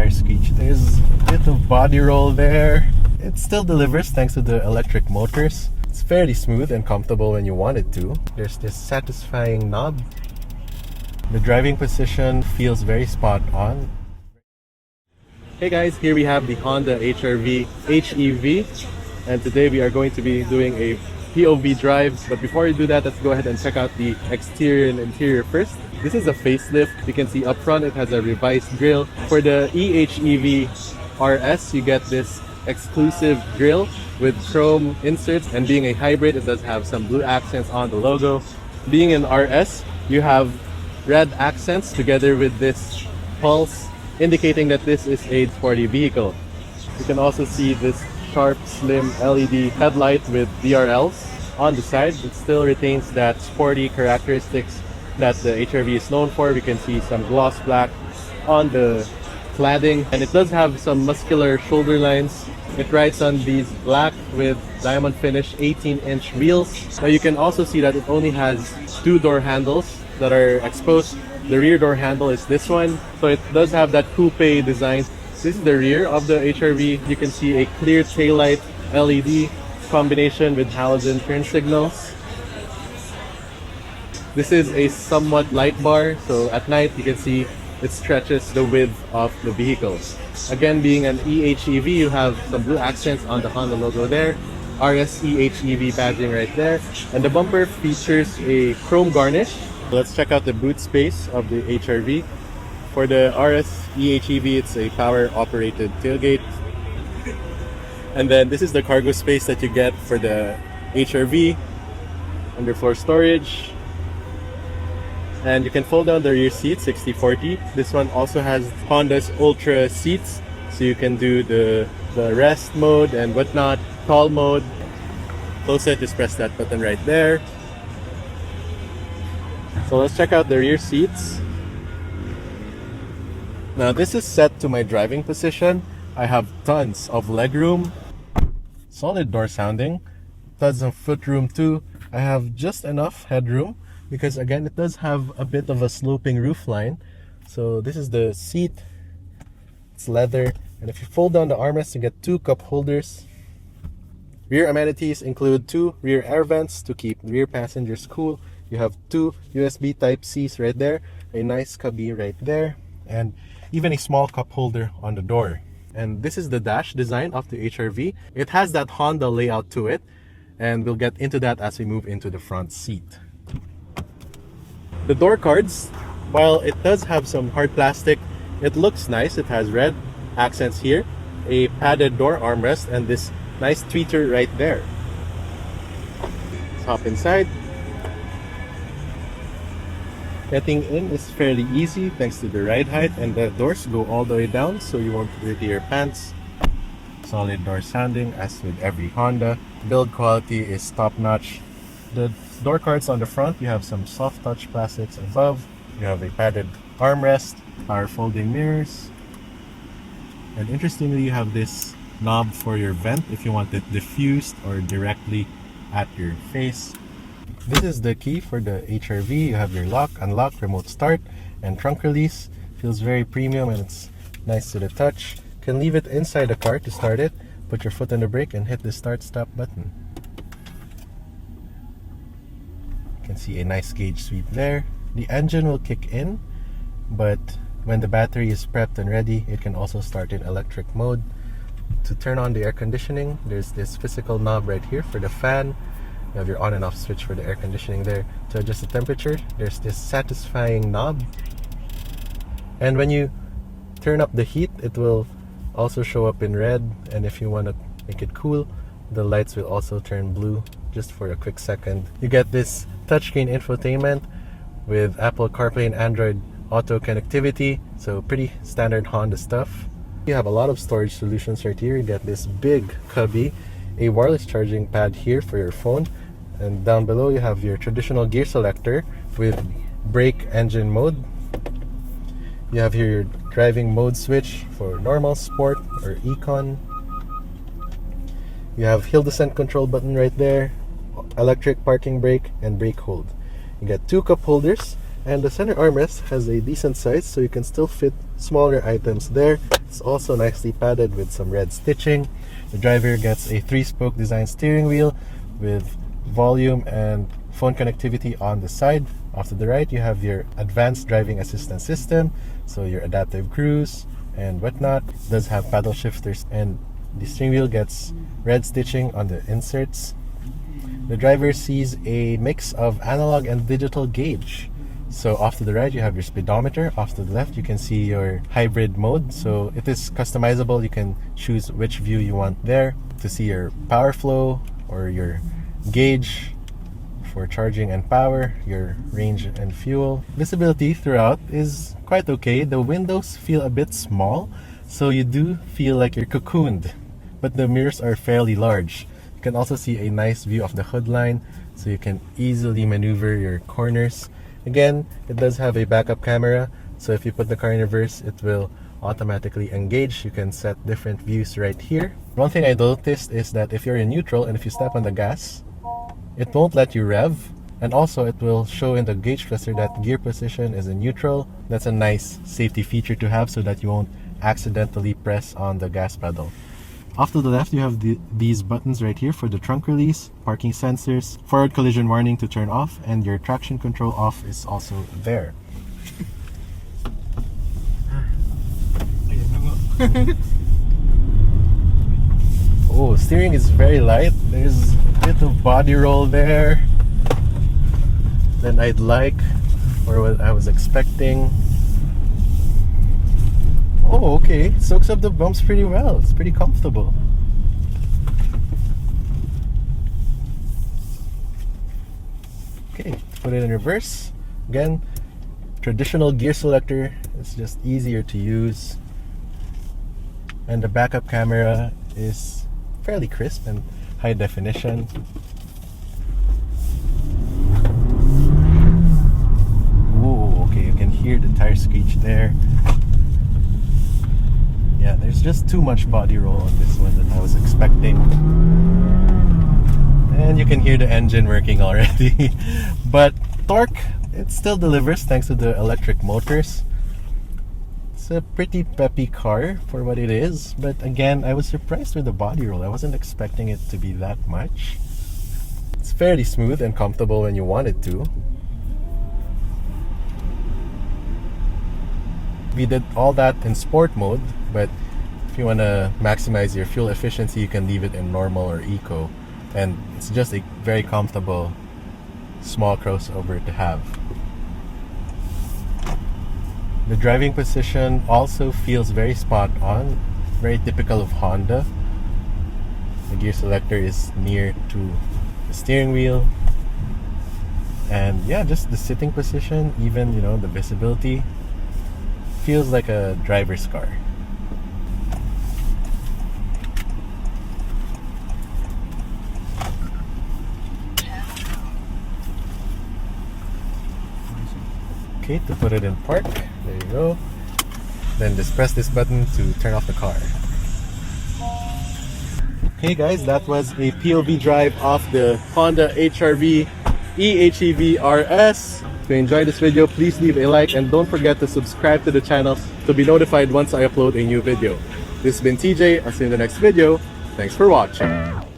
tire screech. There's a bit of body roll there. It still delivers thanks to the electric motors. It's fairly smooth and comfortable when you want it to. There's this satisfying knob. The driving position feels very spot on. Hey guys, here we have the Honda HR-V HEV, and today we are going to be doing a POV drive. But before we do that, let's go ahead and check out the exterior and interior first. This is a facelift. You can see up front it has a revised grille. For the EHEV RS, you get this exclusive grille with chrome inserts, and being a hybrid, it does have some blue accents on the logo. Being an RS, you have red accents together with this pulse, indicating that this is a sporty vehicle. You can also see this sharp, slim LED headlight with DRLs on the side. It still retains that sporty characteristics that the HR-V is known for. We can see some gloss black on the cladding, and it does have some muscular shoulder lines. It rides on these black with diamond finish 18-inch wheels. Now you can also see that it only has two door handles that are exposed. The rear door handle is this one, so it does have that coupe design. This is the rear of the HR-V. You can see a clear taillight LED combination with halogen turn signals. This is a somewhat light bar, so at night you can see it stretches the width of the vehicle. Again, being an EHEV, you have some blue accents on the Honda logo there. RS EHEV badging right there. And the bumper features a chrome garnish. Let's check out the boot space of the HR-V. For the RS EHEV, it's a power-operated tailgate. And then this is the cargo space that you get for the HR-V. Underfloor storage. And you can fold down the rear seat 60/40. This one also has Honda's Ultra seats, so you can do the rest mode and whatnot, tall mode. Close it, just press that button right there. So let's check out the rear seats. Now this is set to my driving position. I have tons of legroom, solid door sounding, tons of footroom too. I have just enough headroom because again it does have a bit of a sloping roofline. So this is the seat. It's leather, and if you fold down the armrest you get two cup holders. Rear amenities include two rear air vents to keep rear passengers cool. You have two USB Type-Cs right there, a nice cubby right there, and even a small cup holder on the door. And this is the dash design of the HR-V. It has that Honda layout to it, and we'll get into that as we move into the front seat. The door cards, while it does have some hard plastic, it looks nice. It has red accents here, a padded door armrest, and this nice tweeter right there. Let's hop inside. Getting in is fairly easy thanks to the ride height, and the doors go all the way down so you won't dirty your pants. Solid door sounding as with every Honda. Build quality is top notch. The door cards on the front, you have some soft touch plastics above. You have a padded armrest, power folding mirrors, and interestingly you have this knob for your vent if you want it diffused or directly at your face. This is the key for the HR-V. You have your lock, unlock, remote start, and trunk release. Feels very premium and it's nice to the touch. You can leave it inside the car to start it. Put your foot on the brake and hit the start stop button. You can see a nice gauge sweep there. The engine will kick in, but when the battery is prepped and ready, it can also start in electric mode. To turn on the air conditioning, there's this physical knob right here for the fan. You have your on and off switch for the air conditioning there. To adjust the temperature, there's this satisfying knob. And when you turn up the heat, it will also show up in red. And if you want to make it cool, the lights will also turn blue just for a quick second. You get this touchscreen infotainment with Apple CarPlay and Android Auto connectivity. So pretty standard Honda stuff. You have a lot of storage solutions right here. You get this big cubby, a wireless charging pad here for your phone, and down below you have your traditional gear selector with brake engine mode. You have here your driving mode switch for normal, sport, or econ. You have hill descent control button right there, electric parking brake, and brake hold. You get two cup holders, and the center armrest has a decent size, so you can still fit smaller items there. It's also nicely padded with some red stitching. The driver gets a 3-spoke design steering wheel with volume and phone connectivity on the side. Off to the right, you have your advanced driving assistance system, so your adaptive cruise and whatnot. It does have paddle shifters, and the steering wheel gets red stitching on the inserts. The driver sees a mix of analog and digital gauge. So off to the right, you have your speedometer. Off to the left, you can see your hybrid mode. So it is customizable. You can choose which view you want there to see your power flow or your gauge for charging and power, your range and fuel. Visibility throughout is quite okay. The windows feel a bit small, so you do feel like you're cocooned, but the mirrors are fairly large. You can also see a nice view of the hood line, so you can easily maneuver your corners. Again, it does have a backup camera, so if you put the car in reverse, it will automatically engage. You can set different views right here. One thing I noticed is that if you're in neutral and if you step on the gas, it won't let you rev, and also it will show in the gauge cluster that gear position is in neutral. That's a nice safety feature to have so that you won't accidentally press on the gas pedal. Off to the left, you have these buttons right here for the trunk release, parking sensors, forward collision warning to turn off, and your traction control off is also there. Oh, steering is very light. There's a bit of body roll there than I'd like, or what I was expecting. Oh, okay. Soaks up the bumps pretty well. It's pretty comfortable. Okay, put it in reverse. Again, traditional gear selector. It's just easier to use. And the backup camera is fairly crisp and high definition. Ooh, okay, you can hear the tire screech there. Yeah, there's just too much body roll on this one that I was expecting. And you can hear the engine working already. But torque, it still delivers thanks to the electric motors. It's a pretty peppy car for what it is. But again, I was surprised with the body roll. I wasn't expecting it to be that much. It's fairly smooth and comfortable when you want it to. We did all that in sport mode, but if you want to maximize your fuel efficiency, you can leave it in normal or eco, and it's just a very comfortable small crossover to have. The driving position also feels very spot on, very typical of Honda. The gear selector is near to the steering wheel, and yeah, just the sitting position, even the visibility feels like a driver's car. Okay, to put it in park, there you go. Then just press this button to turn off the car. Okay guys, that was a POV drive off the Honda HRV eHEV RS. If you enjoyed this video, please leave a like and don't forget to subscribe to the channel to be notified once I upload a new video. This has been TJ. I'll see you in the next video. Thanks for watching.